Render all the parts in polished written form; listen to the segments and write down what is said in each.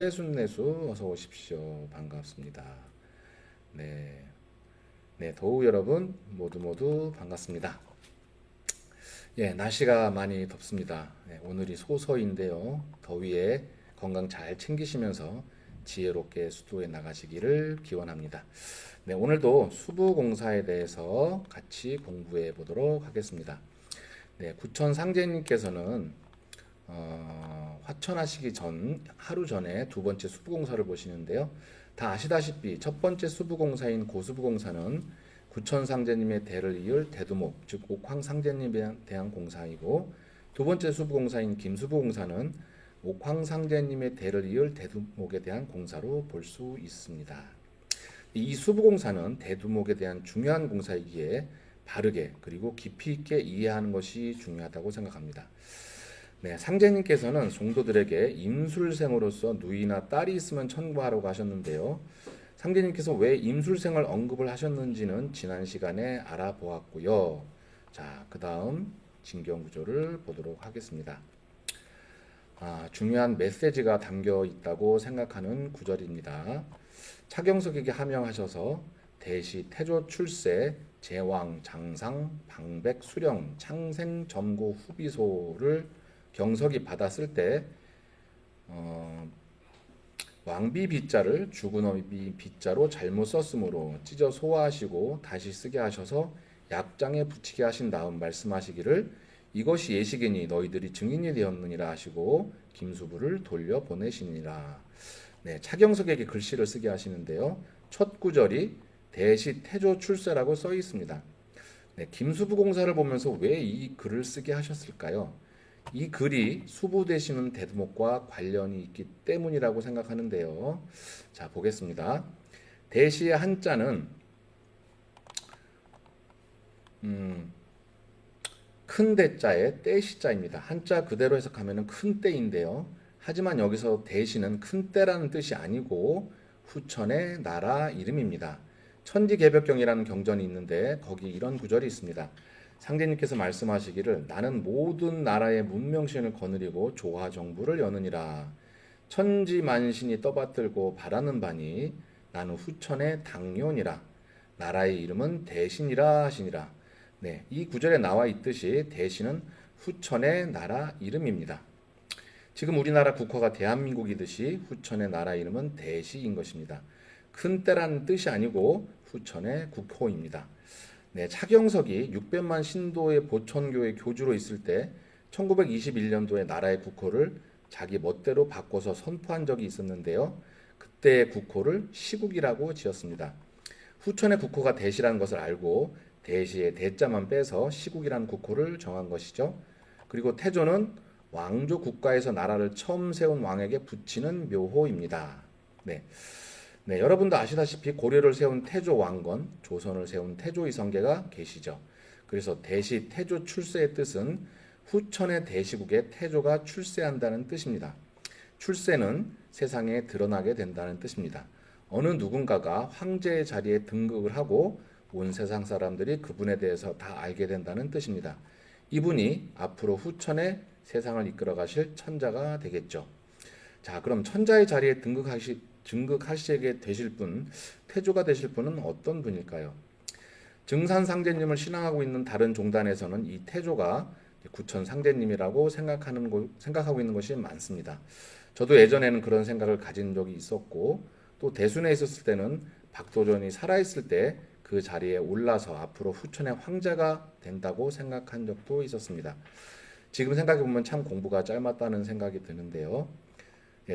내순내수 어서 오십시오. 반갑습니다. 네, 네, 도우 여러분 모두 반갑습니다. 예, 날씨가 많이 덥습니다. 네, 오늘이 소서인데요. 더위에 건강 잘 챙기시면서 지혜롭게 수도에 나가시기를 기원합니다. 네, 오늘도 수부공사에 대해서 같이 공부해 보도록 하겠습니다. 네, 구천 상제님께서는 화천하시기 전 하루 전에 두 번째 수부공사를 보시는데요. 다 아시다시피 첫 번째 수부공사인 고수부공사는 구천상제님의 대를 이을 대두목, 즉 옥황상제님에 대한 공사이고, 두 번째 수부공사인 김수부공사는 옥황상제님의 대를 이을 대두목에 대한 공사로 볼 수 있습니다. 이 수부공사는 대두목에 대한 중요한 공사이기에 바르게 그리고 깊이 있게 이해하는 것이 중요하다고 생각합니다. 네, 상제님께서는 성도들에게 임술생으로서 누이나 딸이 있으면 천구하라고 하셨는데요. 상제님께서 왜 임술생을 언급을 하셨는지는 지난 시간에 알아보았고요. 자, 그 다음 진경 구조를 보도록 하겠습니다. 중요한 메시지가 담겨 있다고 생각하는 구절입니다. 차경석에게 하명하셔서 대시 태조 출세 제왕 장상 방백 수령 창생 점고 후비소를 경석이 받았을 때 왕비 비자를 주군어비 비자로 잘못 썼으므로 찢어 소화하시고 다시 쓰게 하셔서 약장에 붙이게 하신 다음 말씀하시기를 이것이 예식이니 너희들이 증인이 되었느니라 하시고 김수부를 돌려 보내시니라. 네, 차경석에게 글씨를 쓰게 하시는데요. 첫 구절이 대시 태조 출세라고 써 있습니다. 네, 김수부 공사를 보면서 왜 이 글을 쓰게 하셨을까요? 이 글이 수부 되시는 대두목과 관련이 있기 때문이라고 생각하는데요. 자, 보겠습니다. 대시의 한자는 큰 대자의 떼시자입니다. 한자 그대로 해석하면 큰 떼인데요. 하지만 여기서 대시는 큰 떼라는 뜻이 아니고 후천의 나라 이름입니다. 천지개벽경이라는 경전이 있는데 거기 이런 구절이 있습니다. 상제님께서 말씀하시기를 나는 모든 나라의 문명신을 거느리고 조화정부를 여느니라. 천지만신이 떠받들고 바라는 바니 나는 후천의 당뇨니라. 나라의 이름은 대신이라 하시니라. 네, 이 구절에 나와 있듯이 대신은 후천의 나라 이름입니다. 지금 우리나라 국화가 대한민국이듯이 후천의 나라 이름은 대시인 것입니다. 큰 때라는 뜻이 아니고 후천의 국호입니다. 네, 차경석이 600만 신도의 보천교의 교주로 있을 때 1921년도에 나라의 국호를 자기 멋대로 바꿔서 선포한 적이 있었는데요. 그때의 국호를 시국이라고 지었습니다. 후천의 국호가 대시라는 것을 알고 대시의 대자만 빼서 시국이라는 국호를 정한 것이죠. 그리고 태조는 왕조 국가에서 나라를 처음 세운 왕에게 붙이는 묘호입니다. 네. 네, 여러분도 아시다시피 고려를 세운 태조 왕건, 조선을 세운 태조 이성계가 계시죠. 그래서 대시 태조 출세의 뜻은 후천의 대시국에 태조가 출세한다는 뜻입니다. 출세는 세상에 드러나게 된다는 뜻입니다. 어느 누군가가 황제의 자리에 등극을 하고 온 세상 사람들이 그분에 대해서 다 알게 된다는 뜻입니다. 이분이 앞으로 후천의 세상을 이끌어 가실 천자가 되겠죠. 자, 그럼 천자의 자리에 등극하시게 되실 분, 태조가 되실 분은 어떤 분일까요? 증산상제님을 신앙하고 있는 다른 종단에서는 이 태조가 구천상제님이라고 생각하고 있는 것이 많습니다. 저도 예전에는 그런 생각을 가진 적이 있었고, 또 대순에 있었을 때는 박도전이 살아있을 때 그 자리에 올라서 앞으로 후천의 황제가 된다고 생각한 적도 있었습니다. 지금 생각해보면 참 공부가 짧았다는 생각이 드는데요.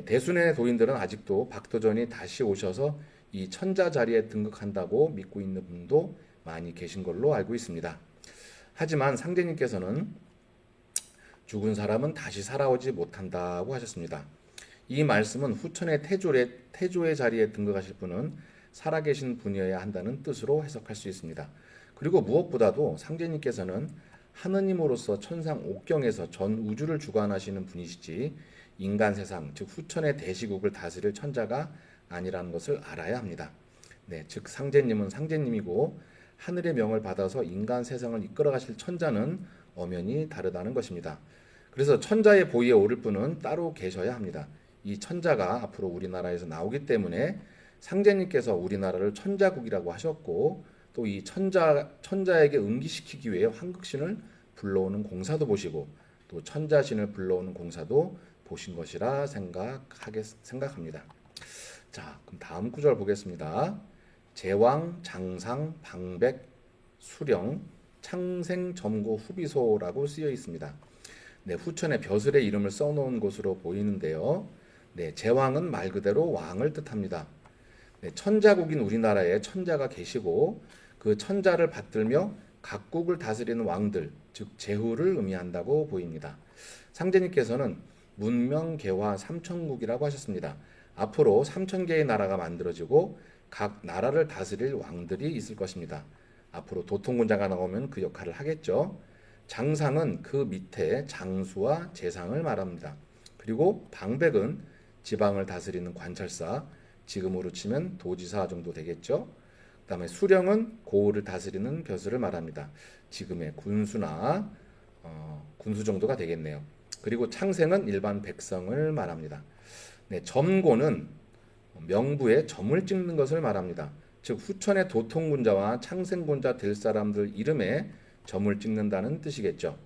대순의 도인들은 아직도 박도전이 다시 오셔서 이 천자 자리에 등극한다고 믿고 있는 분도 많이 계신 걸로 알고 있습니다. 하지만 상제님께서는 죽은 사람은 다시 살아오지 못한다고 하셨습니다. 이 말씀은 후천의 태조의 자리에 등극하실 분은 살아계신 분이어야 한다는 뜻으로 해석할 수 있습니다. 그리고 무엇보다도 상제님께서는 하느님으로서 천상 옥경에서 전 우주를 주관하시는 분이시지 인간 세상, 즉 후천의 대시국을 다스릴 천자가 아니라는 것을 알아야 합니다. 네, 즉 상제님은 상제님이고 하늘의 명을 받아서 인간 세상을 이끌어 가실 천자는 엄연히 다르다는 것입니다. 그래서 천자의 보위에 오를 분은 따로 계셔야 합니다. 이 천자가 앞으로 우리나라에서 나오기 때문에 상제님께서 우리나라를 천자국이라고 하셨고 또 이 천자에게 응기시키기 위해 황극신을 불러오는 공사도 보시고 또 천자신을 불러오는 공사도 보신 것이라 생각합니다. 자, 그럼 다음 구절 보겠습니다. 제왕, 장상, 방백, 수령, 창생, 점고, 후비소라고 쓰여 있습니다. 네, 후천에 벼슬의 이름을 써놓은 것으로 보이는데요. 네, 제왕은 말 그대로 왕을 뜻합니다. 네, 천자국인 우리나라에 천자가 계시고 그 천자를 받들며 각국을 다스리는 왕들, 즉 제후를 의미한다고 보입니다. 상제님께서는 문명개화 삼천국이라고 하셨습니다. 앞으로 3,000개의 나라가 만들어지고 각 나라를 다스릴 왕들이 있을 것입니다. 앞으로 도통군자가 나오면 그 역할을 하겠죠. 장상은 그 밑에 장수와 재상을 말합니다. 그리고 방백은 지방을 다스리는 관찰사, 지금으로 치면 도지사 정도 되겠죠. 그 다음에 수령은 고을을 다스리는 벼슬을 말합니다. 지금의 군수나 군수 정도가 되겠네요. 그리고 창생은 일반 백성을 말합니다. 네, 점고는 명부에 점을 찍는 것을 말합니다. 즉 후천의 도통군자와 창생군자 될 사람들 이름에 점을 찍는다는 뜻이겠죠.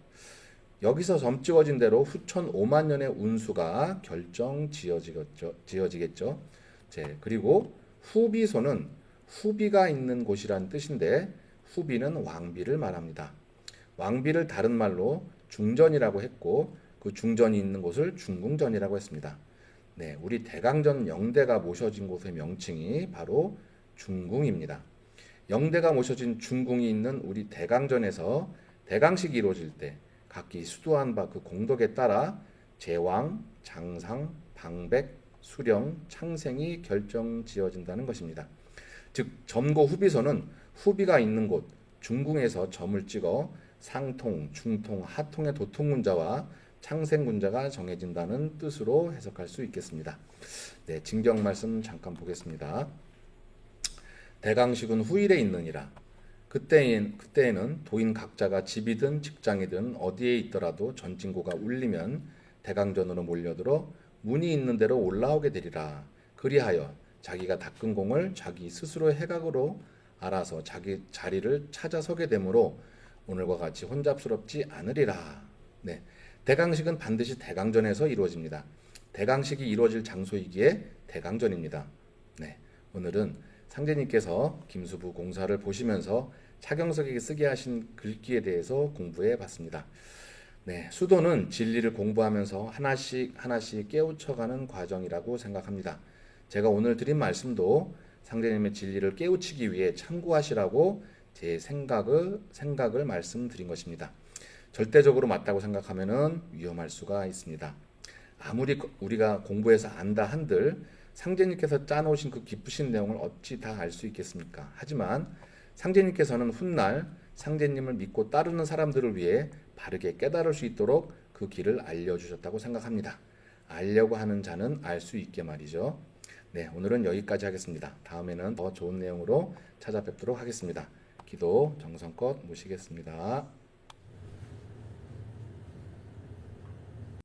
여기서 점 찍어진 대로 후천 5만 년의 운수가 지어지겠죠. 그리고 후비소는 후비가 있는 곳이란 뜻인데 후비는 왕비를 말합니다. 왕비를 다른 말로 중전이라고 했고 그 중전이 있는 곳을 중궁전이라고 했습니다. 네, 우리 대강전 영대가 모셔진 곳의 명칭이 바로 중궁입니다. 영대가 모셔진 중궁이 있는 우리 대강전에서 대강식이 이루어질 때 각기 수도한 바 그 공덕에 따라 제왕, 장상, 방백, 수령, 창생이 결정지어진다는 것입니다. 즉 점고 후비소는 후비가 있는 곳 중궁에서 점을 찍어 상통, 중통, 하통의 도통군자와 창생군자가 정해진다는 뜻으로 해석할 수 있겠습니다. 네, 진경 말씀 잠깐 보겠습니다. 대강식은 후일에 있느니라. 그때에는 도인 각자가 집이든 직장이든 어디에 있더라도 전진고가 울리면 대강전으로 몰려들어 문이 있는 대로 올라오게 되리라. 그리하여 자기가 닦은 공을 자기 스스로의 해각으로 알아서 자기 자리를 찾아서게 되므로 오늘과 같이 혼잡스럽지 않으리라. 네, 대강식은 반드시 대강전에서 이루어집니다. 대강식이 이루어질 장소이기에 대강전입니다. 네, 오늘은 상제님께서 김수부 공사를 보시면서 차경석에게 쓰게 하신 글귀에 대해서 공부해 봤습니다. 네, 수도는 진리를 공부하면서 하나씩 하나씩 깨우쳐가는 과정이라고 생각합니다. 제가 오늘 드린 말씀도 상제님의 진리를 깨우치기 위해 참고하시라고 제 생각을 말씀드린 것입니다. 절대적으로 맞다고 생각하면 위험할 수가 있습니다. 아무리 우리가 공부해서 안다 한들 상제님께서 짜놓으신 그 깊으신 내용을 어찌 다 알 수 있겠습니까? 하지만 상제님께서는 훗날 상제님을 믿고 따르는 사람들을 위해 바르게 깨달을 수 있도록 그 길을 알려주셨다고 생각합니다. 알려고 하는 자는 알 수 있게 말이죠. 네, 오늘은 여기까지 하겠습니다. 다음에는 더 좋은 내용으로 찾아뵙도록 하겠습니다. 기도 정성껏 모시겠습니다.